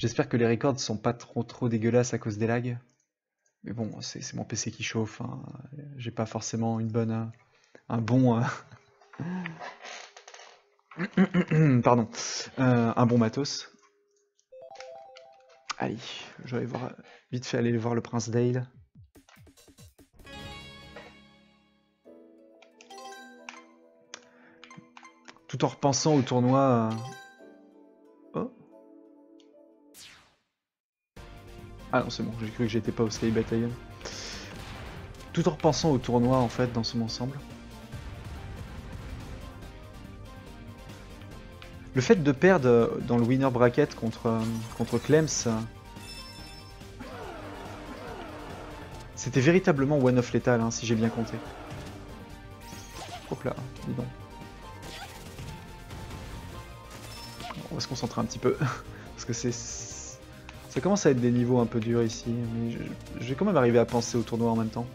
J'espère que les records sont pas trop dégueulasses à cause des lags. Mais bon, c'est mon PC qui chauffe, hein. J'ai pas forcément une bonne, un bon, pardon, un bon matos. Allez, je vais voir, vite fait aller voir le Prince Dale. Tout en repensant au tournoi. Oh. Ah non, c'est bon, j'ai cru que j'étais pas au Sky Battalion. Tout en repensant au tournoi en fait dans son ensemble. Le fait de perdre dans le winner bracket contre Clems, c'était véritablement one-off létal, hein, si j'ai bien compté. Hop là, dis donc. On va se concentrer un petit peu, parce que ça commence à être des niveaux un peu durs ici, mais je vais quand même arriver à penser au tournoi en même temps.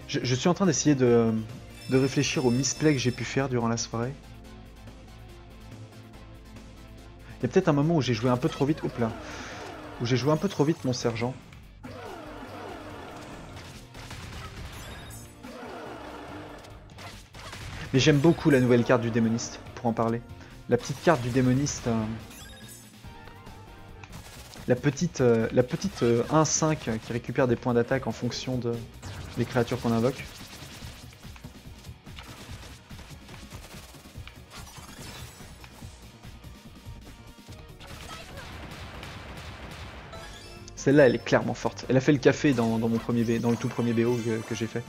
Je suis en train d'essayer de réfléchir aux misplays que j'ai pu faire durant la soirée. Il y a peut-être un moment où j'ai joué un peu trop vite, hop là, où j'ai joué un peu trop vite mon sergent. Mais j'aime beaucoup la nouvelle carte du démoniste, pour en parler. La petite carte du démoniste, la petite 1-5 qui récupère des points d'attaque en fonction des créatures qu'on invoque. Celle-là, elle est clairement forte. Elle a fait le café dans mon premier dans le tout premier BO que j'ai fait.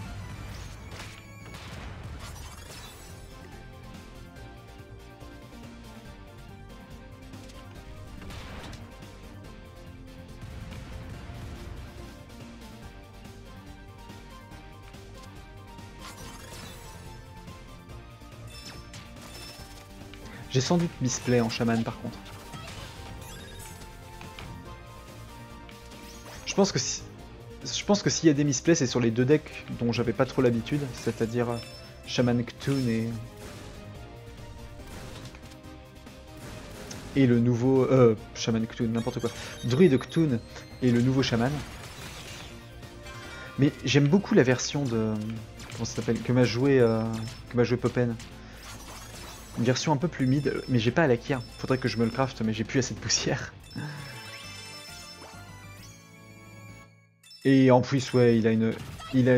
J'ai sans doute misplay en chaman par contre. Je pense que s'il y a des misplays, c'est sur les deux decks dont j'avais pas trop l'habitude, c'est-à-dire Shaman Ktun et le nouveau... Shaman Ktun, n'importe quoi. Druid Ktun et le nouveau Shaman. Mais j'aime beaucoup la version de... Comment ça s'appelle? Que m'a joué Popen. Une version un peu plus mid, mais j'ai pas à l'acquérir. Faudrait que je me le craft, mais j'ai plus assez de poussière. Et en plus, ouais, il a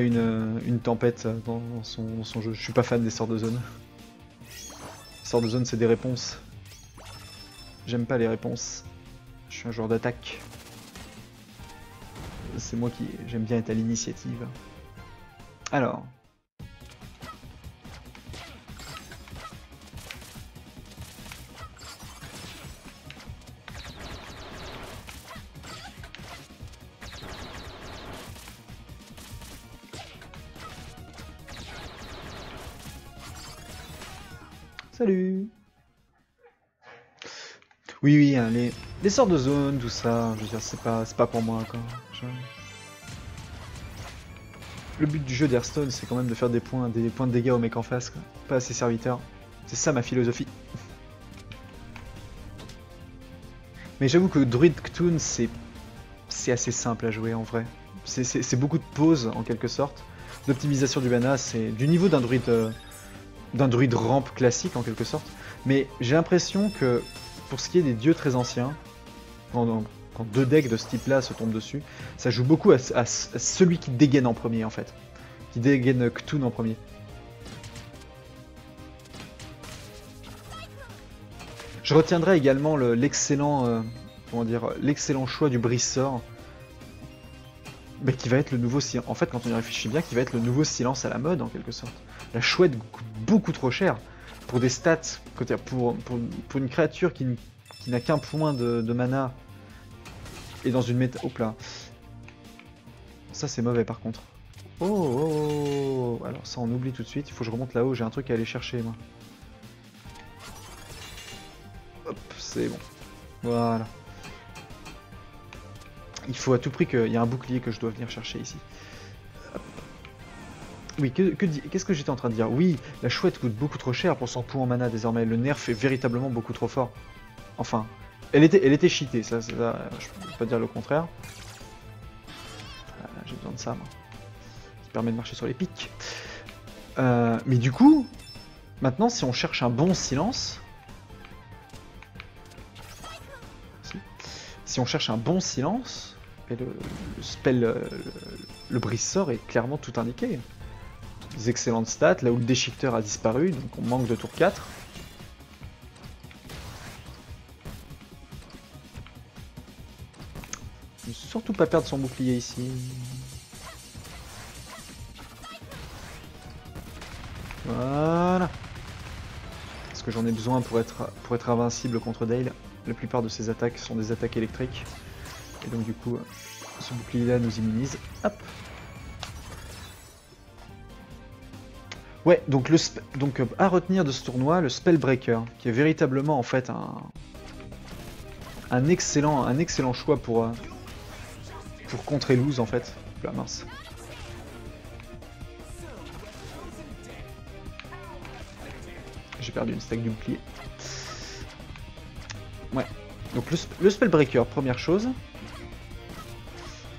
une tempête dans son jeu. Je suis pas fan des sorts de zone. Les sorts de zone, c'est des réponses. J'aime pas les réponses. Je suis un joueur d'attaque. C'est moi qui... J'aime bien être à l'initiative. Alors... Salut! Oui, oui, hein, les sorts de zone, tout ça, je veux dire, c'est pas pour moi, quoi. Le but du jeu d'Hearthstone, c'est quand même de faire des points de dégâts au mec en face, quoi. Pas à ses serviteurs. C'est ça ma philosophie. Mais j'avoue que Druid Ktun, c'est assez simple à jouer en vrai. C'est beaucoup de pauses en quelque sorte. L'optimisation du mana, c'est du niveau d'un druide rampe classique en quelque sorte. Mais j'ai l'impression que pour ce qui est des dieux très anciens, quand deux decks de ce type-là se tombent dessus, ça joue beaucoup à celui qui dégaine en premier en fait. Qui dégaine Ktun en premier. Je retiendrai également l'excellent choix du brise-sort, mais qui va être le nouveau silence. En fait, quand on y réfléchit bien, qui va être le nouveau silence à la mode en quelque sorte. La chouette coûte beaucoup trop cher pour des stats, pour une créature qui n'a qu'un point de mana et dans une méta. Hop là. Ça c'est mauvais par contre. Oh, oh, oh. Alors ça on oublie tout de suite, il faut que je remonte là-haut, j'ai un truc à aller chercher moi. Hop, c'est bon. Voilà. Il faut à tout prix qu'il y ait un bouclier que je dois venir chercher ici. Hop. Oui, qu'est-ce que j'étais en train de dire? Oui, la chouette coûte beaucoup trop cher pour son pouls en mana désormais. Le nerf est véritablement beaucoup trop fort. Enfin, elle était cheatée, ça, je peux pas dire le contraire. J'ai besoin de ça, moi. Qui permet de marcher sur les pics. Mais du coup, maintenant, si on cherche un bon silence... Si on cherche un bon silence, et le spell, le brise-sort est clairement tout indiqué. Des excellentes stats, là où le déchiqueteur a disparu, donc on manque de tour 4. Ne surtout pas perdre son bouclier ici. Voilà. Parce que j'en ai besoin pour être invincible contre Dale. La plupart de ses attaques sont des attaques électriques. Et donc du coup, ce bouclier là nous immunise. Hop. Ouais, donc, à retenir de ce tournoi, le Spellbreaker, qui est véritablement en fait un excellent choix pour contrer Lose en fait. La mince. J'ai perdu une stack du bouclier. Ouais. Donc le Spellbreaker, première chose.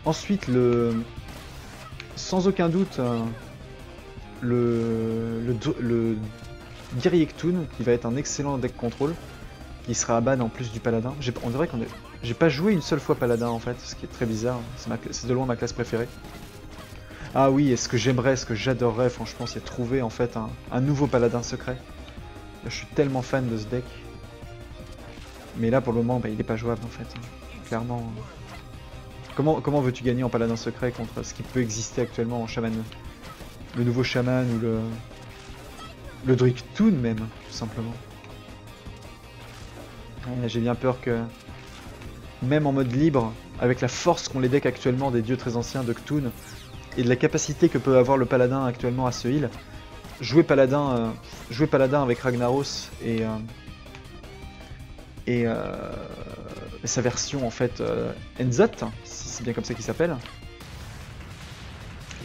Ensuite, sans aucun doute, le Guerrier Ktun, qui va être un excellent deck control, qui sera à ban en plus du Paladin. On dirait j'ai pas joué une seule fois Paladin en fait, ce qui est très bizarre. C'est de loin ma classe préférée. Ah oui, et ce que j'aimerais, ce que j'adorerais, franchement, c'est trouver en fait un nouveau Paladin secret. Là, je suis tellement fan de ce deck. Mais là, pour le moment, bah, il est pas jouable en fait. Clairement. Comment veux-tu gagner en Paladin secret contre ce qui peut exister actuellement en Shaman? Le nouveau Shaman ou le Druid Ktun même, tout simplement. Ouais, j'ai bien peur que, même en mode libre, avec la force qu'ont les decks actuellement des dieux très anciens de Ktun, et de la capacité que peut avoir le Paladin actuellement à se heal, jouer Paladin avec Ragnaros et sa version en fait Enzot, si c'est bien comme ça qu'il s'appelle,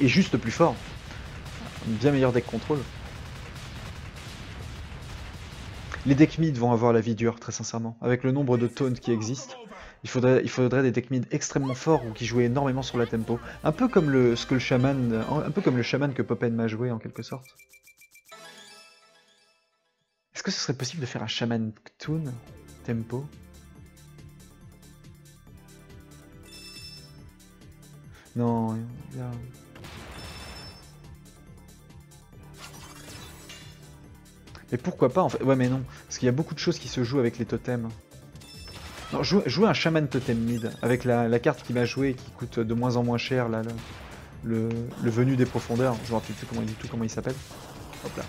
est juste plus fort. Un bien meilleur deck contrôle. Les decks mid vont avoir la vie dure, très sincèrement. Avec le nombre de taunts qui existent, il faudrait des decks mid extrêmement forts ou qui jouaient énormément sur la tempo. Un peu comme le shaman que Poppen m'a joué en quelque sorte. Est-ce que ce serait possible de faire un shaman Ktun tempo? Non, il y a... Mais pourquoi pas en fait? Ouais mais non, parce qu'il y a beaucoup de choses qui se jouent avec les totems. Non, jouer un shaman totem mid, avec la carte qui m'a joué qui coûte de moins en moins cher, là, le venu des profondeurs, je me rappelle plus comment il s'appelle. Hop là.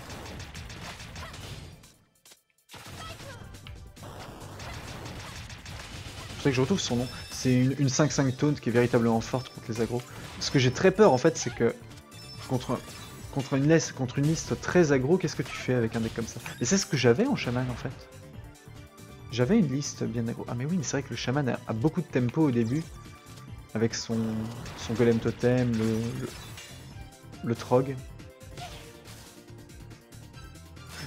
C'est pour ça que je retrouve son nom. C'est une 5-5 taunt qui est véritablement forte contre les aggros. Ce que j'ai très peur en fait, c'est que contre une liste très aggro, qu'est-ce que tu fais avec un deck comme ça? Et c'est ce que j'avais en shaman en fait. J'avais une liste bien aggro. Ah mais oui, mais c'est vrai que le shaman a beaucoup de tempo au début. Avec son golem totem, le trog.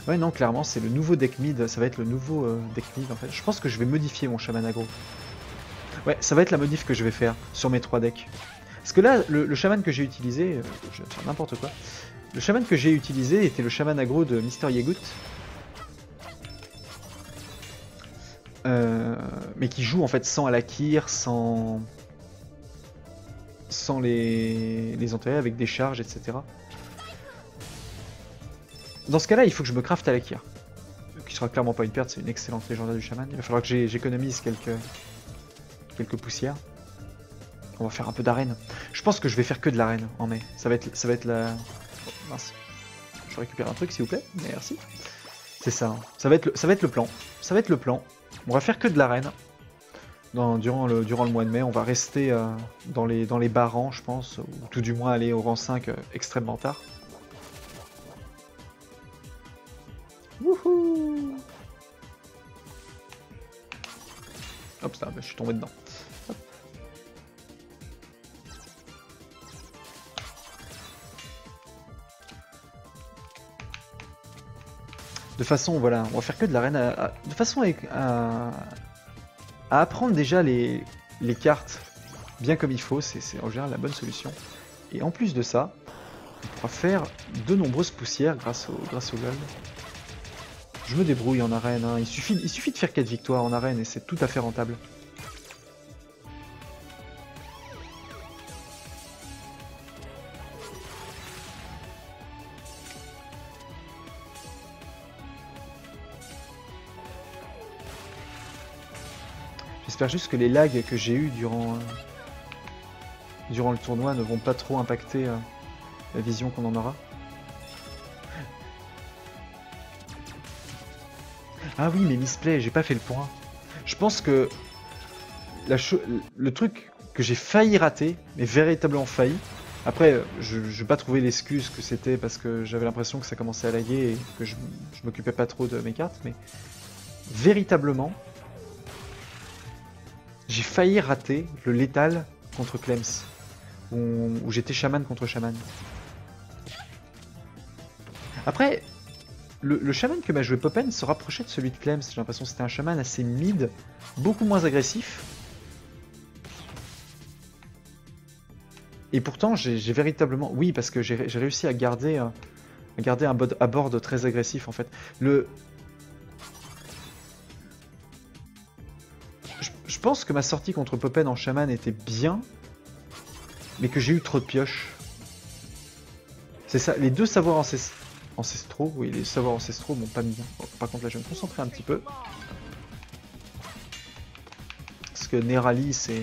Ouais non, clairement c'est le nouveau deck mid, ça va être le nouveau deck mid en fait. Je pense que je vais modifier mon shaman aggro. Ouais, ça va être la modif que je vais faire sur mes 3 decks. Parce que là, le shaman que j'ai utilisé, je vais faire n'importe quoi. Le shaman que j'ai utilisé était le shaman aggro de Mister Yegut. Mais qui joue en fait sans Alakir, sans les enterrer avec des charges, etc. Dans ce cas-là, il faut que je me craft Alakir. Qui sera clairement pas une perte, c'est une excellente légendaire du shaman. Il va falloir que j'économise quelques poussières. On va faire un peu d'arène. Je pense que je vais faire que de l'arène en mai. Ça va être la... Oh, mince. Je récupère un truc s'il vous plaît. Merci. C'est ça. Hein. Ça va être le plan. Ça va être le plan. On va faire que de l'arène. Durant le mois de mai, on va rester dans les bas rangs, je pense, ou tout du moins aller au rang 5 extrêmement tard. Wouhou! Hop là, bah, je suis tombé dedans. Hop. De façon, voilà, on va faire que de l'arène, de façon à apprendre déjà les cartes bien comme il faut, c'est en général la bonne solution. Et en plus de ça, on pourra faire de nombreuses poussières grâce au gold. Je me débrouille en arène, hein. Il suffit de faire 4 victoires en arène et c'est tout à fait rentable. J'espère juste que les lags que j'ai eu durant le tournoi ne vont pas trop impacter la vision qu'on en aura. Ah oui, mais misplay, j'ai pas fait le point. Je pense que le truc que j'ai failli rater, mais véritablement failli, après je vais pas trouver l'excuse que c'était parce que j'avais l'impression que ça commençait à laguer et que je m'occupais pas trop de mes cartes, mais véritablement, j'ai failli rater le létal contre Clems, où j'étais chaman contre chaman. Après, le chaman que m'a joué Poppen se rapprochait de celui de Clems, j'ai l'impression que c'était un chaman assez mid, beaucoup moins agressif. Et pourtant, j'ai véritablement... Oui, parce que j'ai réussi à garder un board très agressif en fait. Je pense que ma sortie contre Poppen en chaman était bien, mais que j'ai eu trop de pioches. C'est ça, les deux savoirs ancestraux, oui, les savoirs ancestraux m'ont pas mis bien. Bon, par contre, là, je vais me concentrer un petit peu. Parce que Nerali, c'est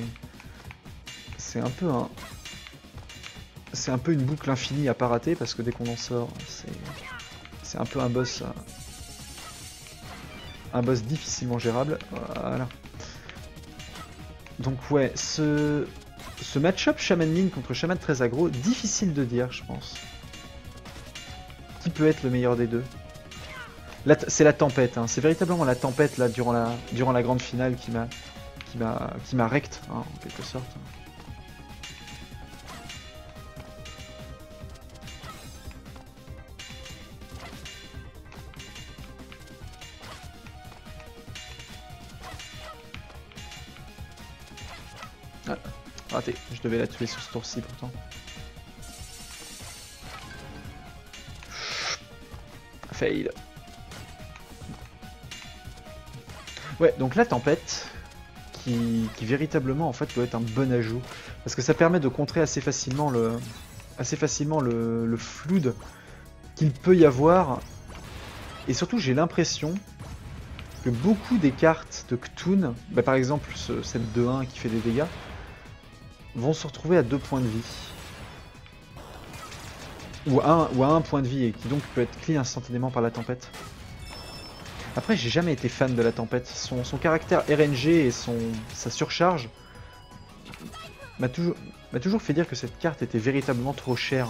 un peu un... C'est un peu une boucle infinie à pas rater, parce que dès qu'on en sort, c'est un peu un boss difficilement gérable. Voilà. Donc ouais, ce match-up Shaman Min contre Shaman très aggro, difficile de dire, je pense. Qui peut être le meilleur des deux? C'est la tempête, hein. C'est véritablement la tempête là durant la grande finale qui m'a rect, hein, en quelque sorte. Ah, raté, je devais la tuer sur ce tour-ci pourtant. Fail. Ouais, donc la tempête, qui véritablement en fait doit être un bon ajout, parce que ça permet de contrer assez facilement le flood qu'il peut y avoir, et surtout j'ai l'impression que beaucoup des cartes de Ktun, bah par exemple celle 2-1 qui fait des dégâts, vont se retrouver à 2 points de vie. Ou à 1 point de vie, et qui donc peut être clean instantanément par la tempête. Après, j'ai jamais été fan de la tempête. Son caractère RNG et sa surcharge m'a toujours fait dire que cette carte était véritablement trop chère.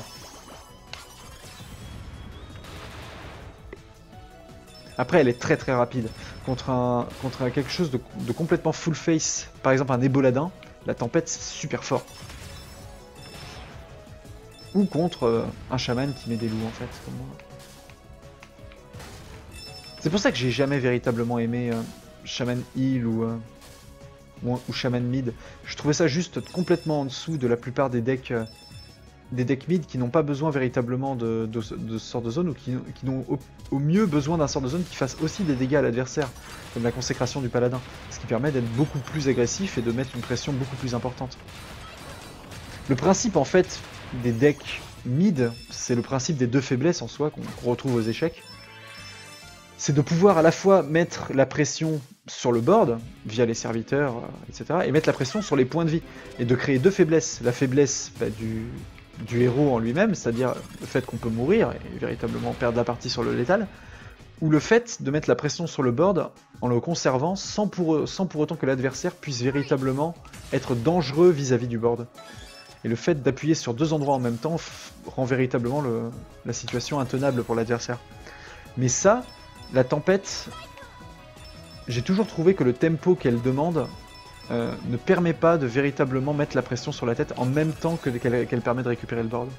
Après, elle est très très rapide. Contre quelque chose de complètement full face, par exemple un Éboladin, la tempête c'est super fort. Ou contre un chaman qui met des loups en fait, comme moi. C'est pour ça que j'ai jamais véritablement aimé Shaman Heal ou Shaman Mid. Je trouvais ça juste complètement en dessous de la plupart des decks mid qui n'ont pas besoin véritablement de ce sort de zone, ou qui n'ont au mieux besoin d'un sort de zone qui fasse aussi des dégâts à l'adversaire, comme la consécration du paladin, ce qui permet d'être beaucoup plus agressif et de mettre une pression beaucoup plus importante. Le principe en fait des decks mid, c'est le principe des deux faiblesses en soi qu'on retrouve aux échecs. C'est de pouvoir à la fois mettre la pression sur le board, via les serviteurs, etc., et mettre la pression sur les points de vie, et de créer deux faiblesses. La faiblesse du héros en lui-même, c'est-à-dire le fait qu'on peut mourir et véritablement perdre la partie sur le létal, ou le fait de mettre la pression sur le board en le conservant sans pour autant que l'adversaire puisse véritablement être dangereux vis-à-vis du board. Et le fait d'appuyer sur deux endroits en même temps rend véritablement la situation intenable pour l'adversaire. Mais ça, la tempête, j'ai toujours trouvé que le tempo qu'elle demande ne permet pas de véritablement mettre la pression sur la tête en même temps qu'elle permet de récupérer le board.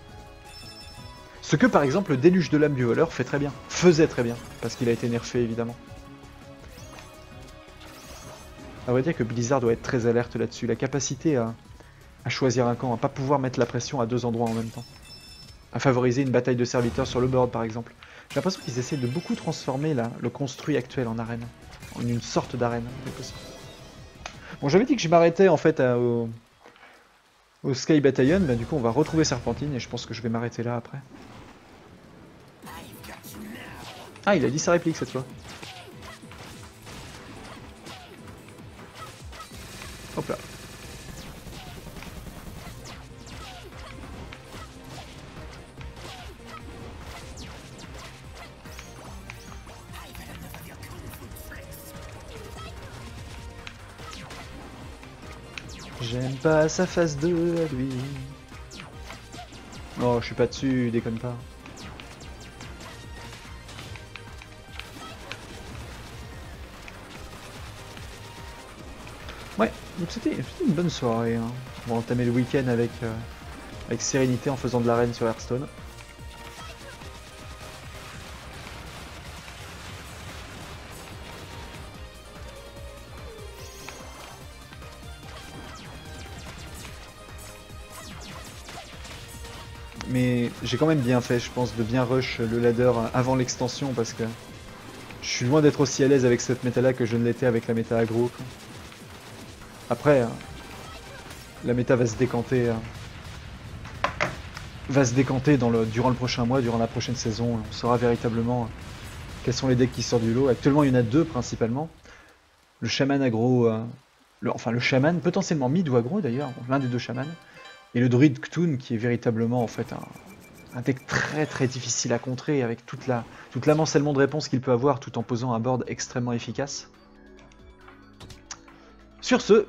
Ce que par exemple le déluge de l'âme du voleur fait très bien. Faisait très bien, parce qu'il a été nerfé évidemment. À vrai dire que Blizzard doit être très alerte là-dessus. La capacité à choisir un camp, à pas pouvoir mettre la pression à deux endroits en même temps. À favoriser une bataille de serviteurs sur le board par exemple. J'ai l'impression qu'ils essaient de beaucoup transformer le construit actuel en arène. En une sorte d'arène, en quelque sorte. Bon, j'avais dit que je m'arrêtais en fait au Sky Battalion, bah du coup on va retrouver Serpentine et je pense que je vais m'arrêter là après. Ah, il a dit sa réplique cette fois. Hop là. J'aime pas sa face de à lui. Oh, je suis pas dessus, déconne pas. Ouais, donc c'était une bonne soirée. Hein. On va entamer le week-end avec sérénité en faisant de l'arène sur Hearthstone. Mais j'ai quand même bien fait, je pense, de bien rush le ladder avant l'extension parce que je suis loin d'être aussi à l'aise avec cette méta là que je ne l'étais avec la méta aggro. Après, la méta va se décanter. Durant le prochain mois, durant la prochaine saison. On saura véritablement quels sont les decks qui sortent du lot. Actuellement, il y en a deux principalement. Le chaman aggro, le chaman potentiellement mid ou aggro d'ailleurs, l'un des deux chamans. Et le druide Ktun qui est véritablement en fait un deck très très difficile à contrer avec tout l'amoncellement de réponses qu'il peut avoir tout en posant un board extrêmement efficace. Sur ce,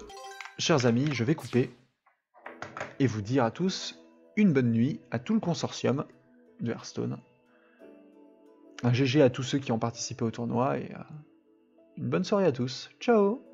chers amis, je vais couper et vous dire à tous une bonne nuit à tout le consortium de Hearthstone. Un GG à tous ceux qui ont participé au tournoi et une bonne soirée à tous. Ciao!